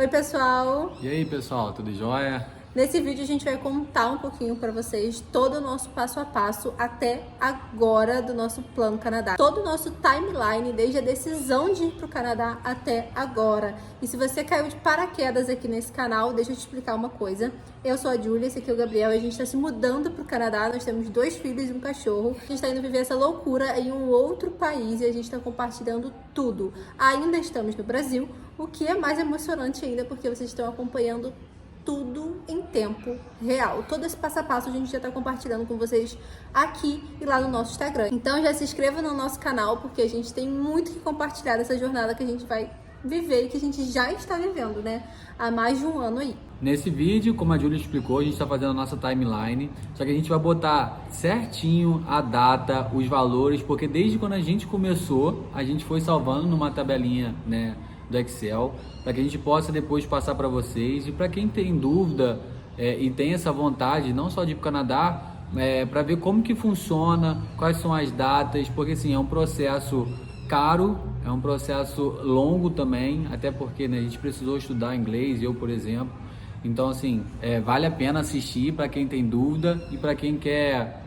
Oi, pessoal! E aí, pessoal, tudo jóia? Nesse vídeo a gente vai contar um pouquinho para vocês todo o nosso passo a passo até agora do nosso Plano Canadá. Todo o nosso timeline, desde a decisão de ir para o Canadá até agora. E se você caiu de paraquedas aqui nesse canal, deixa eu te explicar uma coisa. Eu sou a Júlia, esse aqui é o Gabriel, e a gente está se mudando para o Canadá. Nós temos 2 filhos e um cachorro. A gente está indo viver essa loucura em um outro país e a gente está compartilhando tudo. Ainda estamos no Brasil, o que é mais emocionante ainda, porque vocês estão acompanhando tudo em tempo real. Todo esse passo a passo a gente já está compartilhando com vocês aqui e lá no nosso Instagram. Então já se inscreva no nosso canal, porque a gente tem muito que compartilhar dessa jornada que a gente vai viver e que a gente já está vivendo, né? Há mais de um ano aí. Nesse vídeo, como a Júlia explicou, a gente está fazendo a nossa timeline, só que a gente vai botar certinho a data, os valores, porque desde quando a gente começou, a gente foi salvando numa tabelinha, né, do Excel, para que a gente possa depois passar para vocês. E para quem tem dúvida e tem essa vontade, não só de ir para o Canadá, para ver como que funciona, quais são as datas, porque assim, é um processo caro, é um processo longo também, até porque, né, a gente precisou estudar inglês, eu, por exemplo. Então, assim, vale a pena assistir para quem tem dúvida e para quem quer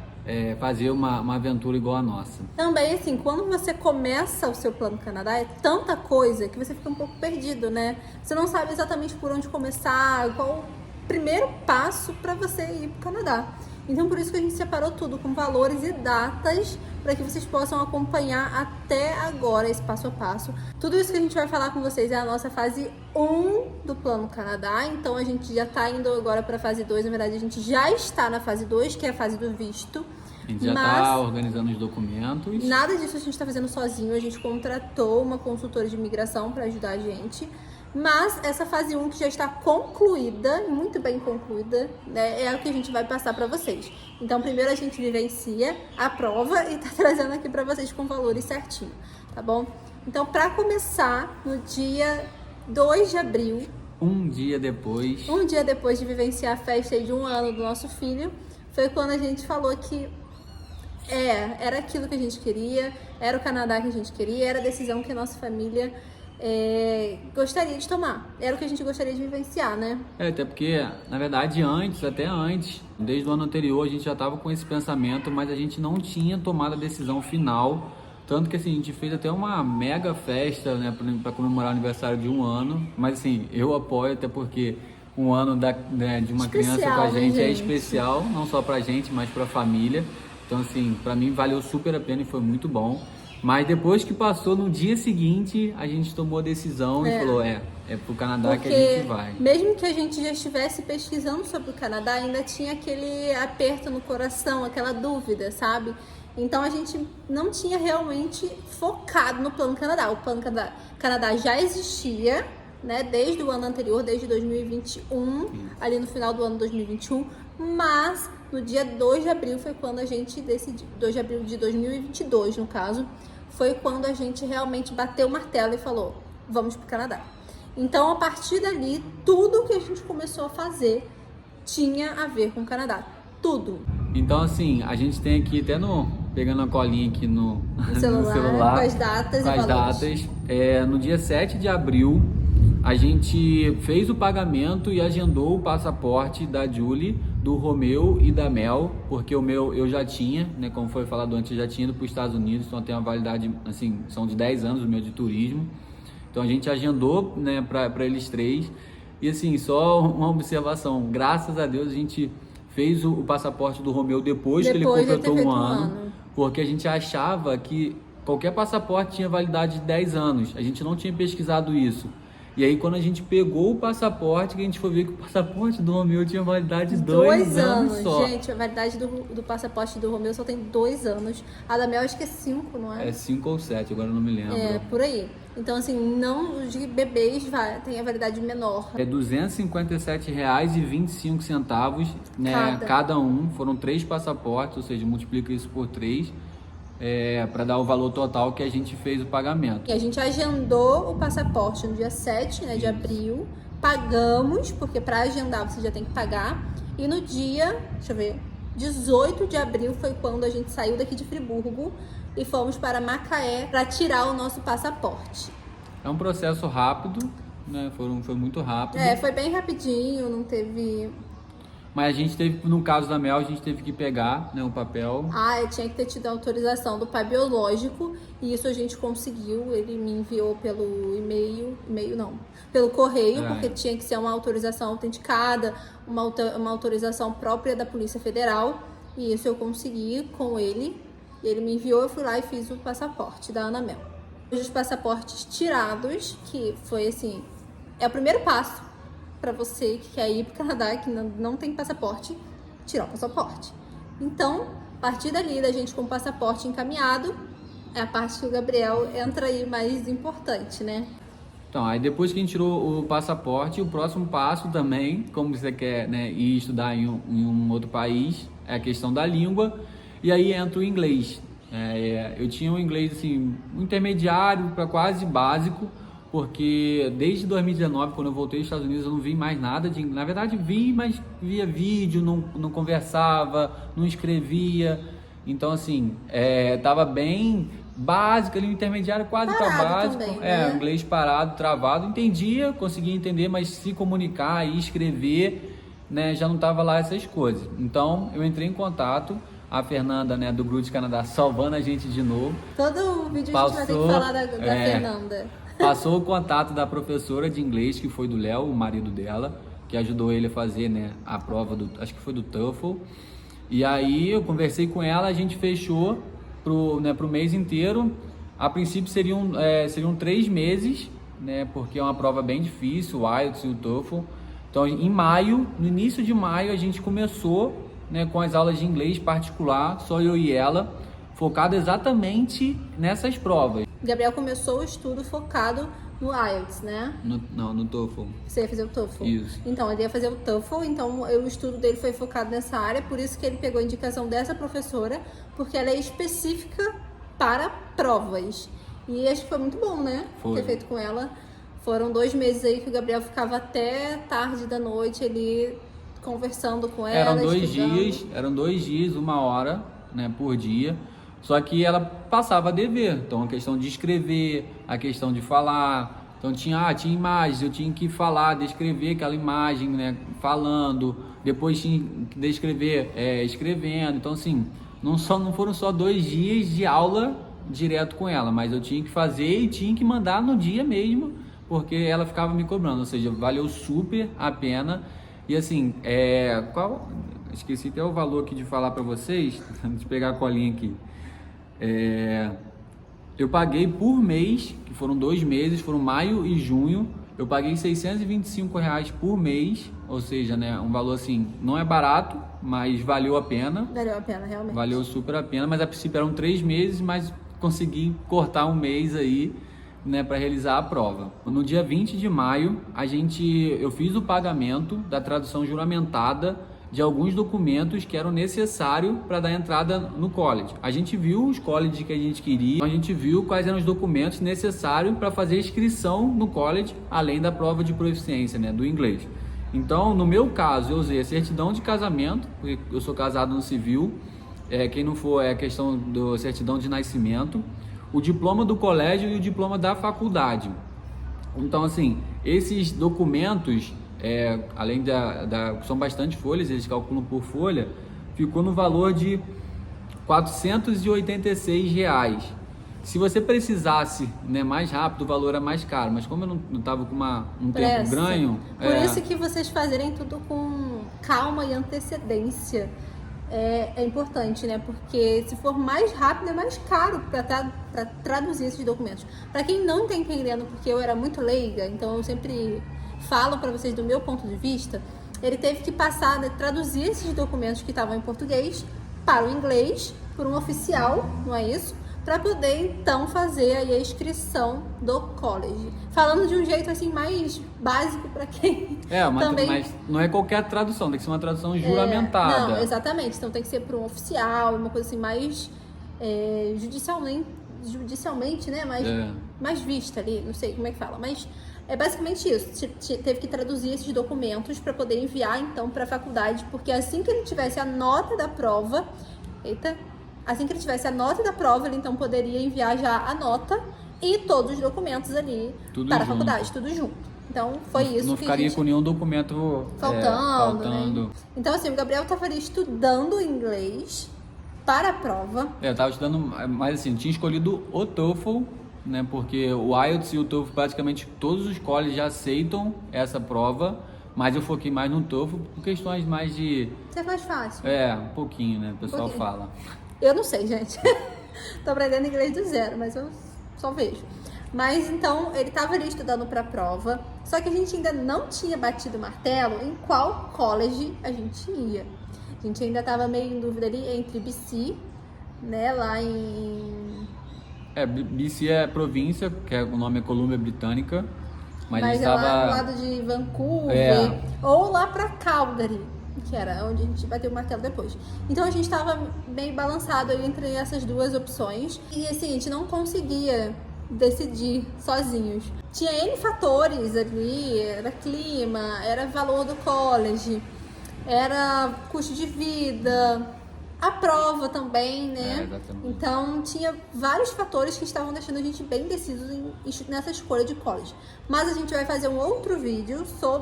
fazer uma aventura igual a nossa. Também, assim, quando você começa o seu Plano Canadá, é tanta coisa que você fica um pouco perdido, né? Você não sabe exatamente por onde começar, qual o primeiro passo para você ir para o Canadá. Então, por isso que a gente separou tudo com valores e datas para que vocês possam acompanhar até agora esse passo a passo. Tudo isso que a gente vai falar com vocês é a nossa fase 1 do Plano Canadá. Então, a gente já está indo agora para a fase 2. Na verdade, a gente já está na fase 2, que é a fase do visto. A gente já está organizando os documentos. Nada disso a gente está fazendo sozinho. A gente contratou uma consultora de imigração para ajudar a gente. Mas essa fase 1 que já está concluída, muito bem concluída, né, é o que a gente vai passar para vocês. Então, primeiro a gente vivencia a prova e tá trazendo aqui para vocês com valores certinho, tá bom? Então, para começar, no dia 2 de abril... Um dia depois de vivenciar a festa de 1 ano do nosso filho, foi quando a gente falou que era aquilo que a gente queria, era o Canadá que a gente queria, era a decisão que a nossa família... gostaria de tomar. Era o que a gente gostaria de vivenciar, né? Até porque, na verdade, até antes, desde o ano anterior, a gente já estava com esse pensamento, mas a gente não tinha tomado a decisão final. Tanto que, assim, a gente fez até uma mega festa, né, para comemorar o aniversário de 1 ano. Mas, assim, eu apoio, até porque 1 ano de uma criança com a gente é especial, não só pra gente, mas pra família. Então, assim, pra mim valeu super a pena e foi muito bom. Mas depois que passou, no dia seguinte, a gente tomou a decisão e falou, pro Canadá que a gente vai. Mesmo que a gente já estivesse pesquisando sobre o Canadá, ainda tinha aquele aperto no coração, aquela dúvida, sabe? Então a gente não tinha realmente focado no Plano Canadá. O Plano Canadá já existia, né, desde o ano anterior, desde 2021, ali no final do ano 2021, mas no dia 2 de abril foi quando a gente decidiu, 2 de abril de 2022, no caso, foi quando a gente realmente bateu o martelo e falou, vamos pro Canadá. Então, a partir dali, tudo que a gente começou a fazer tinha a ver com o Canadá. Tudo. Então, assim, a gente tem aqui, até pegando a colinha aqui no celular, com as datas e valores. No dia 7 de abril, a gente fez o pagamento e agendou o passaporte da Julie, do Romeu e da Mel, porque o meu eu já tinha, né, como foi falado antes, eu já tinha ido para os Estados Unidos, então tem uma validade, assim, são de 10 anos o meu de turismo. Então a gente agendou, né, para eles 3. E assim, só uma observação, graças a Deus a gente fez o passaporte do Romeu depois que ele completou 1 ano, porque a gente achava que qualquer passaporte tinha validade de 10 anos, a gente não tinha pesquisado isso. E aí, quando a gente pegou o passaporte, que a gente foi ver que o passaporte do Romeu tinha validade de 2 anos só. Gente, a validade do passaporte do Romeu só tem 2 anos. A da Mel acho que é 5, não é? É 5 ou 7, agora eu não me lembro. Por aí. Então, assim, não, os de bebês tem a validade menor. É R$ 257,25, né? Cada um. Foram 3 passaportes, ou seja, multiplica isso por 3. Para dar o valor total que a gente fez o pagamento. E a gente agendou o passaporte no dia 7, né, de abril, pagamos, porque para agendar você já tem que pagar, e no dia, deixa eu ver, 18 de abril foi quando a gente saiu daqui de Friburgo e fomos para Macaé para tirar o nosso passaporte. É um processo rápido, né? Foi muito rápido. Foi bem rapidinho, não teve... Mas a gente teve, no caso da Mel, a gente teve que pegar, né, o papel. Eu tinha que ter tido a autorização do pai biológico, e isso a gente conseguiu. Ele me enviou pelo pelo correio, porque tinha que ser uma autorização autenticada, uma autorização própria da Polícia Federal, e isso eu consegui com ele. Ele me enviou, eu fui lá e fiz o passaporte da Ana Mel. Os passaportes tirados, que foi assim, é o primeiro passo para você que quer ir para o Canadá, que não tem passaporte, tirar o passaporte. Então, a partir dali, da gente com o passaporte encaminhado, é a parte que o Gabriel entra aí mais importante, né? Então, aí depois que a gente tirou o passaporte, o próximo passo também, como você quer, né, ir estudar em um outro país, é a questão da língua, e aí entra o inglês. Eu tinha um inglês assim, um intermediário para quase básico, porque desde 2019, quando eu voltei aos Estados Unidos, eu não vi mais nada de inglês. Na verdade, vi, mas via vídeo, não conversava, não escrevia. Então, assim, tava bem básico ali, intermediário quase para básico. Também, né? Inglês parado, travado. Entendia, conseguia entender, mas se comunicar e escrever, né, já não tava lá essas coisas. Então, eu entrei em contato. A Fernanda, né, do Grude Canadá, salvando a gente de novo. Todo vídeo a gente vai ter que falar da Fernanda. Passou o contato da professora de inglês, que foi do Léo, o marido dela, que ajudou ele a fazer, né, a prova acho que foi do TOEFL. E aí eu conversei com ela, a gente fechou pro mês inteiro. A princípio seriam 3 meses, né, porque é uma prova bem difícil, o IELTS e o TOEFL. Então, no início de maio, a gente começou, né, com as aulas de inglês particular, só eu e ela, focado exatamente nessas provas. Gabriel começou o estudo focado no IELTS, né? No TOEFL. Você ia fazer o TOEFL? Isso. Então, ele ia fazer o TOEFL, então o estudo dele foi focado nessa área, por isso que ele pegou a indicação dessa professora, porque ela é específica para provas. E acho que foi muito bom, né? Foi. Ter feito com ela. Foram 2 meses aí que o Gabriel ficava até tarde da noite ali conversando com ela. Eram 2 dias, 1 hora, né, por dia. Só que ela passava a dever. Então, a questão de escrever, a questão de falar. Então, tinha imagens, eu tinha que falar, descrever aquela imagem, né, falando. Depois tinha que descrever, escrevendo. Então, assim, não foram só 2 dias de aula direto com ela, mas eu tinha que fazer e tinha que mandar no dia mesmo, porque ela ficava me cobrando. Ou seja, valeu super a pena. E assim, esqueci até o valor aqui de falar para vocês. Deixa eu pegar a colinha aqui. Eu paguei por mês, que foram 2 meses, foram maio e junho. Eu paguei R$625 por mês, ou seja, né, um valor assim, não é barato, mas valeu a pena. Valeu a pena, realmente. Valeu super a pena, mas a princípio eram 3 meses, mas consegui cortar 1 mês aí, né, para realizar a prova. No dia 20 de maio, eu fiz o pagamento da tradução juramentada de alguns documentos que eram necessários para dar entrada no college. A gente viu os colleges que a gente queria, a gente viu quais eram os documentos necessários para fazer a inscrição no college, além da prova de proficiência, né, do inglês. Então, no meu caso, eu usei a certidão de casamento, porque eu sou casado no civil, quem não for é a questão da certidão de nascimento, o diploma do colégio e o diploma da faculdade. Então, assim, esses documentos, além são bastante folhas, eles calculam por folha, ficou no valor de R$486. Se você precisasse, né, mais rápido, o valor era mais caro, mas como eu não estava com um tempo ganho... Por isso que vocês fazerem tudo com calma e antecedência é importante, né? Porque se for mais rápido, é mais caro para traduzir esses documentos. Para quem não está entendendo, porque eu era muito leiga, então eu sempre falo para vocês do meu ponto de vista, ele teve que passar, né, traduzir esses documentos que estavam em português para o inglês, por um oficial, não é isso? Para poder então fazer aí a inscrição do college. Falando de um jeito assim mais básico para quem também... mas não é qualquer tradução, tem que ser uma tradução juramentada. Não, exatamente. Então tem que ser para um oficial, uma coisa assim mais judicialmente, né? Mais vista ali, não sei como é que fala, mas é basicamente isso. Teve que traduzir esses documentos para poder enviar então para a faculdade, porque assim que ele tivesse a nota da prova, assim que ele tivesse a nota da prova, ele então poderia enviar já a nota e todos os documentos ali para a faculdade, tudo junto. Então, foi isso Não que a ficaria gente... com nenhum documento faltando. Né? Então, assim, o Gabriel estava ali estudando inglês para a prova. Eu tava estudando, mas assim, tinha escolhido o TOEFL, né? Porque o IELTS e o TOEFL, praticamente todos os colleges já aceitam essa prova, mas eu foquei mais no TOEFL por questões mais de... Isso é mais fácil. Um pouquinho, né? O pessoal fala. Eu não sei, gente. Tô aprendendo inglês do zero, mas eu só vejo. Mas então, ele estava ali estudando para a prova, só que a gente ainda não tinha batido o martelo em qual college a gente ia. A gente ainda estava meio em dúvida ali entre BC, né, lá em... BC é província, que o nome é Colômbia Britânica, mas a gente é lá no lado de Vancouver, ou lá para Calgary, que era onde a gente bateu o martelo depois. Então a gente estava meio balançado entre essas duas opções, e assim, a gente não conseguia decidir sozinhos. Tinha N fatores ali, era clima, era valor do college, era custo de vida, a prova também, né? Então tinha vários fatores que estavam deixando a gente bem decisos nessa escolha de college. Mas a gente vai fazer um outro vídeo só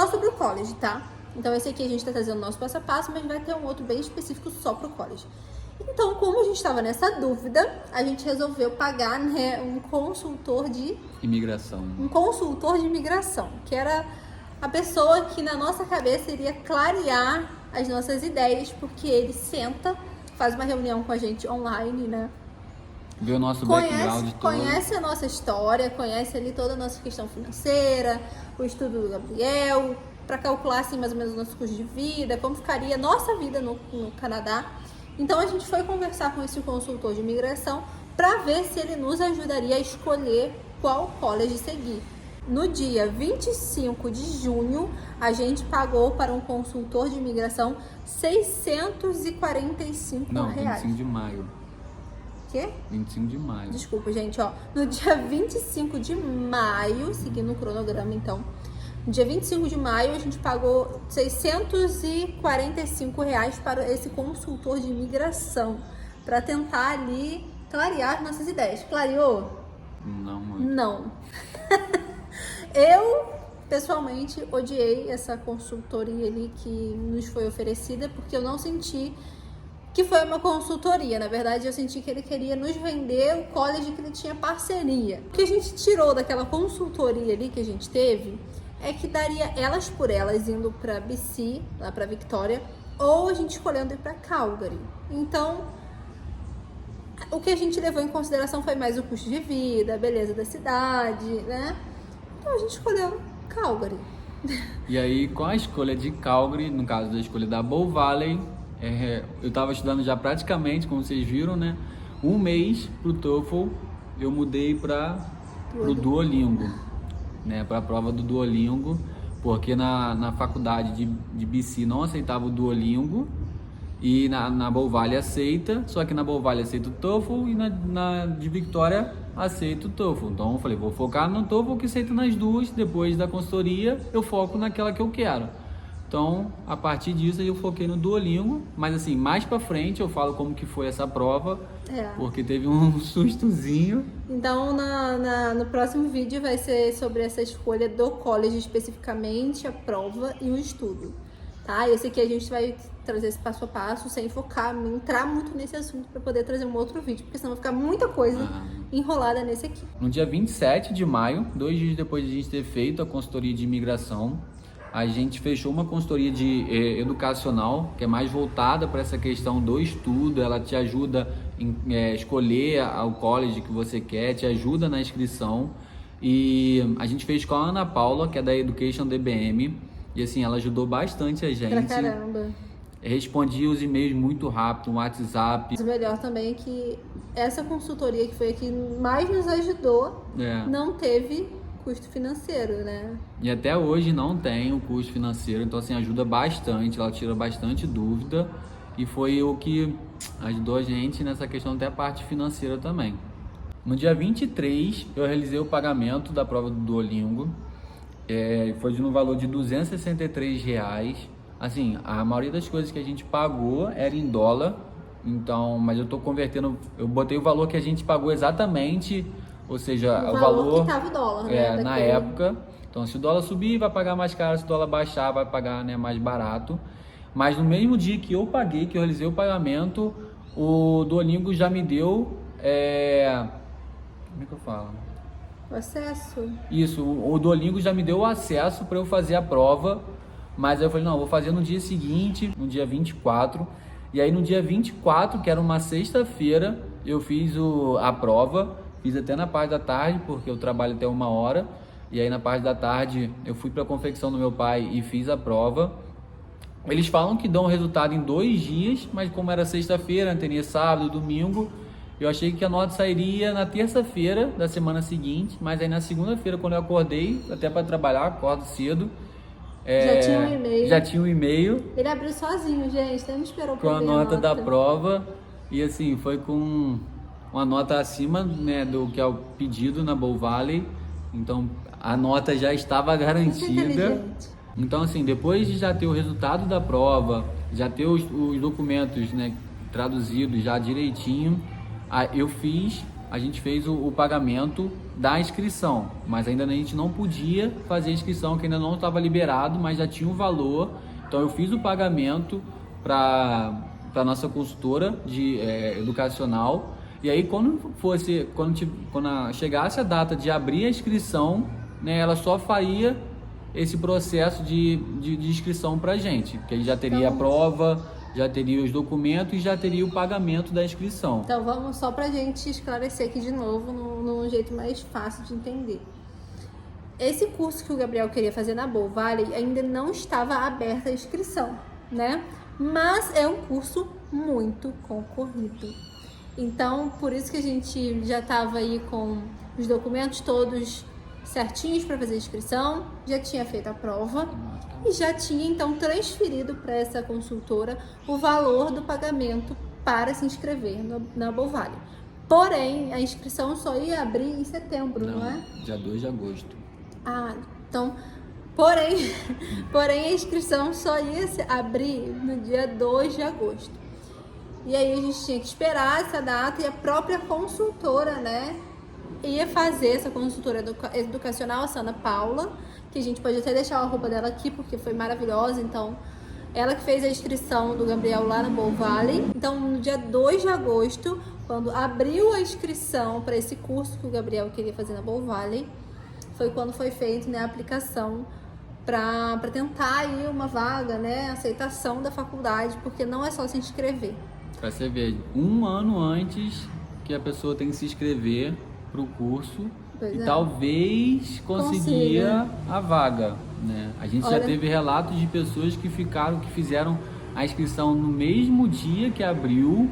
sobre o college, tá? Então esse aqui a gente tá trazendo o nosso passo a passo, mas vai ter um outro bem específico só pro college. Então, como a gente estava nessa dúvida, a gente resolveu pagar, né, um consultor de imigração. Que era a pessoa que na nossa cabeça iria clarear as nossas ideias, porque ele senta, faz uma reunião com a gente online, né? Vê o nosso background todo. Conhece a nossa história, conhece ali toda a nossa questão financeira, o estudo do Gabriel, para calcular assim mais ou menos o nosso custo de vida, como ficaria a nossa vida no Canadá. Então a gente foi conversar com esse consultor de imigração para ver se ele nos ajudaria a escolher qual college seguir. No dia 25 de junho, a gente pagou para um consultor de imigração R$645. Não, 25 de maio. Quê? 25 de maio. Desculpa, gente, ó. No dia 25 de maio, seguindo o cronograma, então, no dia 25 de maio, a gente pagou R$645 para esse consultor de imigração, para tentar ali clarear as nossas ideias. Clareou? Não, mãe. Não. Eu, pessoalmente, odiei essa consultoria ali que nos foi oferecida, porque eu não senti que foi uma consultoria. Na verdade, eu senti que ele queria nos vender o college que ele tinha parceria. O que a gente tirou daquela consultoria ali que a gente teve é que daria elas por elas indo para BC, lá para Victoria, ou a gente escolhendo ir para Calgary. Então, o que a gente levou em consideração foi mais o custo de vida, a beleza da cidade, né? Então a gente escolheu Calgary. E aí, com a escolha de Calgary, no caso da escolha da Bow Valley, eu estava estudando já praticamente, como vocês viram, né? Um mês pro TOEFL, eu mudei para o Duolingo, né? Para a prova do Duolingo, porque na faculdade de BC não aceitava o Duolingo e na Bow Valley aceita, só que na Bow Valley aceita o TOEFL e na de Victoria aceita o TOEFL. Então eu falei, vou focar no TOEFL que aceita nas duas, depois da consultoria eu foco naquela que eu quero. Então, a partir disso eu foquei no Duolingo, mas assim, mais pra frente eu falo como que foi essa prova, porque teve um sustozinho. Então, no próximo vídeo vai ser sobre essa escolha do college especificamente, a prova e o estudo, tá? Esse aqui a gente vai trazer esse passo a passo, sem entrar muito nesse assunto para poder trazer um outro vídeo, porque senão vai ficar muita coisa enrolada nesse aqui. No dia 27 de maio, 2 dias depois de a gente ter feito a consultoria de imigração, a gente fechou uma consultoria educacional, que é mais voltada para essa questão do estudo. Ela te ajuda em escolher o college que você quer, te ajuda na inscrição. E a gente fez com a Ana Paula, que é da Education DBM, e assim, ela ajudou bastante a gente. Pra caramba. Respondia os e-mails muito rápido, no WhatsApp. O melhor também é que essa consultoria, que foi a que mais nos ajudou, não teve custo financeiro, né? E até hoje não tem o custo financeiro, então assim, ajuda bastante, ela tira bastante dúvida e foi o que ajudou a gente nessa questão até a parte financeira também. No dia 23 eu realizei o pagamento da prova do Duolingo, foi no valor de R$263. Assim, a maioria das coisas que a gente pagou era em dólar, então, mas eu tô convertendo, eu botei o valor que a gente pagou exatamente, ou seja, o valor que tava o dólar, né, na época, Então, se o dólar subir, vai pagar mais caro, se o dólar baixar, vai pagar, né, mais barato. Mas no mesmo dia que eu paguei, que eu realizei o pagamento, o Duolingo já me deu, como é que eu falo? O acesso. Isso, o Duolingo já me deu o acesso para eu fazer a prova, mas aí eu falei, não, eu vou fazer no dia seguinte, no dia 24, e aí no dia 24, que era uma sexta-feira, eu fiz a prova, fiz até na parte da tarde, porque eu trabalho até 1h, e aí na parte da tarde eu fui para a confecção do meu pai e fiz a prova. Eles falam que dão o resultado em 2 dias, mas como era sexta-feira, teria sábado, domingo, eu achei que a nota sairia na terça-feira da semana seguinte, mas aí na segunda-feira, quando eu acordei, até para trabalhar, acordo cedo, Já tinha um e-mail. já tinha um e-mail Ele abriu sozinho, gente, não esperou com a pra ver nota da prova, e assim, foi com uma nota acima, né, do que é o pedido na Bow Valley, então a nota já estava Isso é garantida. inteligente. Então, assim, depois de já ter o resultado da prova, já ter os documentos, né, traduzidos já direitinho, a gente fez o pagamento da inscrição, mas ainda a gente não podia fazer a inscrição, que ainda não estava liberado, mas já tinha o valor. Então, eu fiz o pagamento para a nossa consultora educacional, e aí quando chegasse a data de abrir a inscrição, né, ela só faria esse processo de inscrição para a gente, que aí já teria a prova, já teria os documentos e já teria o pagamento da inscrição. Então vamos só pra gente esclarecer aqui de novo, num jeito mais fácil de entender. Esse curso que o Gabriel queria fazer na Bow Valley ainda não estava aberta a inscrição, né? Mas é um curso muito concorrido. Então, por isso que a gente já estava aí com os documentos todos certinhos para fazer a inscrição, já tinha feito a prova e já tinha então transferido para essa consultora o valor do pagamento para se inscrever na Bow Valley. Porém, a inscrição só ia abrir em setembro, não é? Dia 2 de agosto. Ah, então, porém a inscrição só ia se abrir no dia 2 de agosto. E aí a gente tinha que esperar essa data e a própria consultora, né, ia fazer, essa consultora educacional, a Sana Paula, que a gente pode até deixar a roupa dela aqui, porque foi maravilhosa. Então, ela que fez a inscrição do Gabriel lá na Bow Valley. Então, no dia 2 de agosto, quando abriu a inscrição para esse curso que o Gabriel queria fazer na Bow Valley, foi quando foi feita, né, a aplicação para tentar aí uma vaga, né, aceitação da faculdade, porque não é só se inscrever. Para você ver, 1 ano antes que a pessoa tem que se inscrever para o curso, e talvez consiga a vaga, né? A gente já teve relatos de pessoas que fizeram a inscrição no mesmo dia que abriu,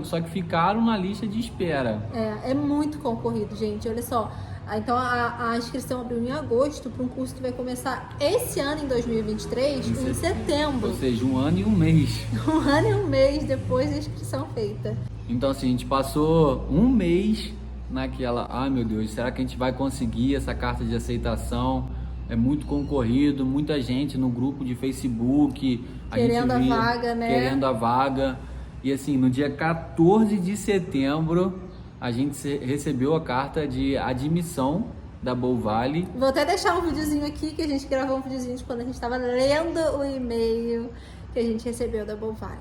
só que ficaram na lista de espera. É muito concorrido, gente, olha só. Então a inscrição abriu em agosto para um curso que vai começar esse ano, em 2023, em setembro. Ou seja, 1 ano e 1 mês. 1 ano e 1 mês depois da inscrição feita. Então assim, a gente passou 1 mês naquela, ai meu Deus, será que a gente vai conseguir essa carta de aceitação? É muito concorrido, muita gente no grupo de Facebook, querendo a vaga, né? Querendo a vaga. E assim, no dia 14 de setembro, a gente recebeu a carta de admissão da Bow Valley. Vou até deixar um videozinho aqui, que a gente gravou um videozinho de quando a gente estava lendo o e-mail que a gente recebeu da Bow Valley.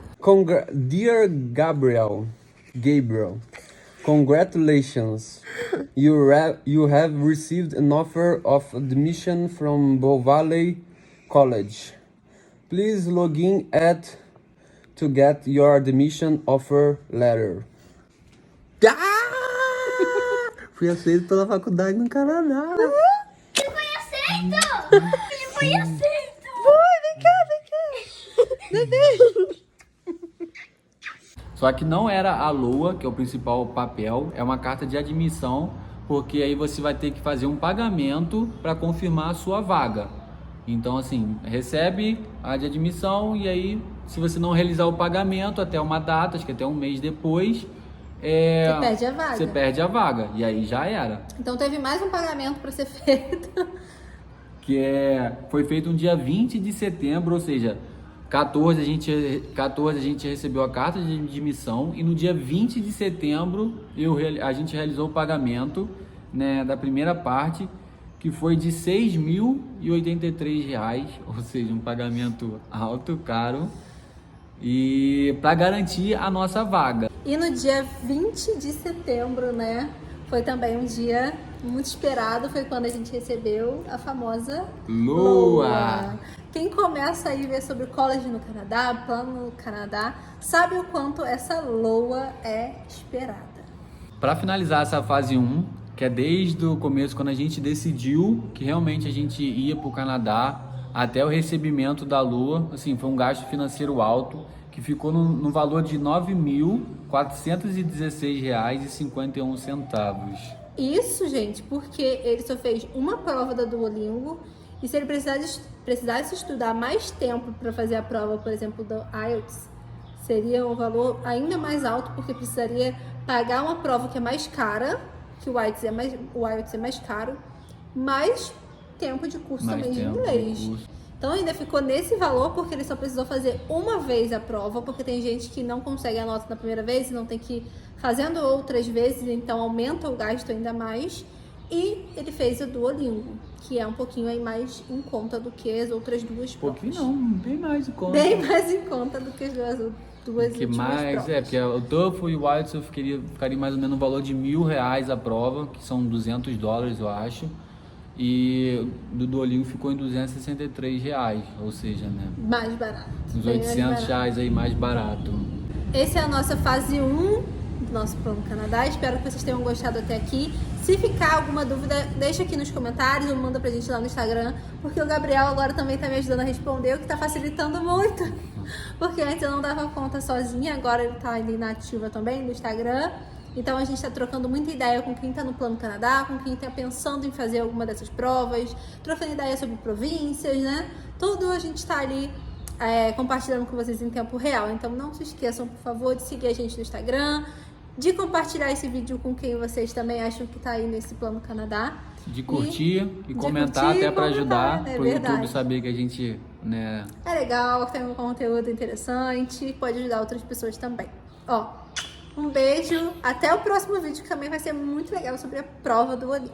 Dear Gabriel, congratulations. You have received an offer of admission from Bow Valley College. Please log in to get your admission offer letter. Fui aceito pela faculdade no Canadá. Ele foi aceito! Ele foi aceito! Vem cá. Só que não era a LOA, que é o principal papel, é uma carta de admissão, porque aí você vai ter que fazer um pagamento para confirmar a sua vaga. Então, assim, recebe a de admissão e aí, se você não realizar o pagamento até uma data, acho que até 1 mês depois, você perde a vaga. Você perde a vaga, e aí já era. Então teve mais um pagamento para ser feito. Foi feito no dia 20 de setembro, ou seja, 14 a gente recebeu a carta de admissão e no dia 20 de setembro a gente realizou o pagamento, né, da primeira parte que foi de R$ 6.083, ou seja, um pagamento alto, caro, e para garantir a nossa vaga. E no dia 20 de setembro, né, foi também um dia muito esperado, foi quando a gente recebeu a famosa Lua. Quem começa aí a ver sobre college no Canadá, plano no Canadá, sabe o quanto essa Lua é esperada. Para finalizar essa fase 1, que é desde o começo, quando a gente decidiu que realmente a gente ia para o Canadá, até o recebimento da Lua, assim, foi um gasto financeiro alto, que ficou no valor de R$ 9.416,51. Isso, gente, porque ele só fez uma prova da Duolingo e se ele precisasse estudar mais tempo para fazer a prova, por exemplo, do IELTS, seria um valor ainda mais alto, porque precisaria pagar uma prova que é mais cara, que o IELTS é mais caro, mais tempo de curso também de inglês. Então ainda ficou nesse valor porque ele só precisou fazer uma vez a prova, porque tem gente que não consegue a nota na primeira vez e não tem que ir fazendo outras vezes, então aumenta o gasto ainda mais. E ele fez o Duolingo, que é um pouquinho aí mais em conta do que as outras duas provas. Pouquinho não, bem mais em conta. Bem mais em conta do que as duas que últimas mais, provas. porque o TOEFL e o IELTS eu ficaria mais ou menos no valor de R$ 1.000 a prova, que são $200, eu acho. E do Duolingo ficou em R$ 263, ou seja, né? Mais barato. Uns bem mais barato. R$ 800 aí mais barato. Essa é a nossa fase 1 do nosso plano Canadá. Espero que vocês tenham gostado até aqui. Se ficar alguma dúvida, deixa aqui nos comentários ou manda pra gente lá no Instagram, porque o Gabriel agora também tá me ajudando a responder, o que tá facilitando muito. Porque antes eu não dava conta sozinha, agora ele tá ali na ativa também no Instagram. Então a gente está trocando muita ideia com quem está no Plano Canadá, com quem está pensando em fazer alguma dessas provas, trocando ideia sobre províncias, né? Tudo a gente está ali compartilhando com vocês em tempo real. Então não se esqueçam, por favor, de seguir a gente no Instagram, de compartilhar esse vídeo com quem vocês também acham que está aí nesse Plano Canadá. De curtir e comentar até para ajudar pro YouTube saber que a gente, né... É legal, tem um conteúdo interessante, pode ajudar outras pessoas também. Ó, um beijo, até o próximo vídeo que também vai ser muito legal sobre a prova do Duolingo.